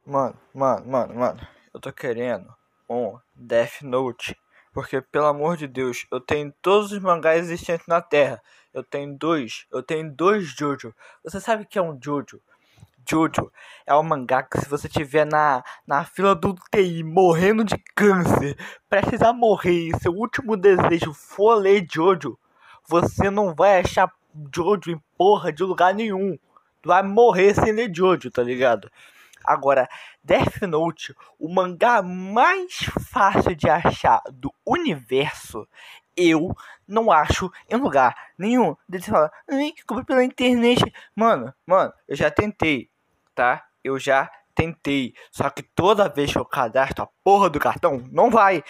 Mano, eu tô querendo um Death Note, porque pelo amor de Deus, eu tenho todos os mangás existentes na Terra. Eu tenho dois Jojo. Você sabe o que é um Jojo? Jojo é um mangá que se você tiver na fila do UTI morrendo de câncer, prestes a morrer e seu último desejo for ler Jojo, você não vai achar Jojo em porra de lugar nenhum. Tu vai morrer sem ler Jojo, tá ligado? Agora, Death Note, o mangá mais fácil de achar do universo, eu não acho em lugar nenhum. Eles falam, compra pela internet. Mano, eu já tentei, tá? Eu já tentei. Só que toda vez que eu cadastro a porra do cartão, não vai.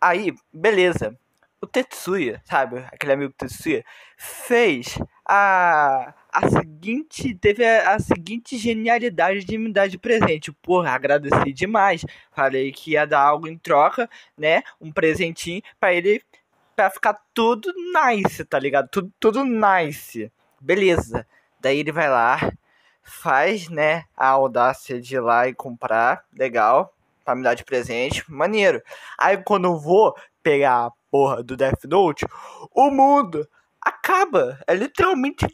Aí, beleza. O Tetsuya, sabe? Aquele amigo Tetsuya, fez teve a seguinte genialidade de me dar de presente. Porra, agradeci demais. Falei que ia dar algo em troca, né? Um presentinho pra ele, pra ficar tudo nice, tá ligado? Tudo nice. Beleza. Daí ele vai lá, faz, né, a audácia de ir lá e comprar. Legal. Pra me dar de presente. Maneiro. Aí quando eu vou pegar a porra do Death Note, o mundo acaba. É literalmente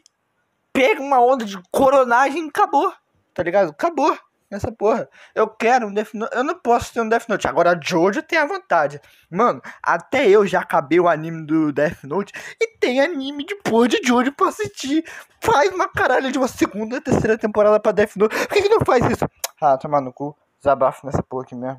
pega uma onda de coronagem e acabou. Tá ligado? Acabou essa porra. Eu quero um Death Note. Eu não posso ter um Death Note. Agora Jojo tem a vontade. Mano, até eu já acabei o anime do Death Note e tem anime de porra de Jojo pra assistir. Faz uma caralho de uma segunda, terceira temporada pra Death Note. Por que não faz isso? Ah, tomar no cu. Desabafo nessa porra aqui mesmo.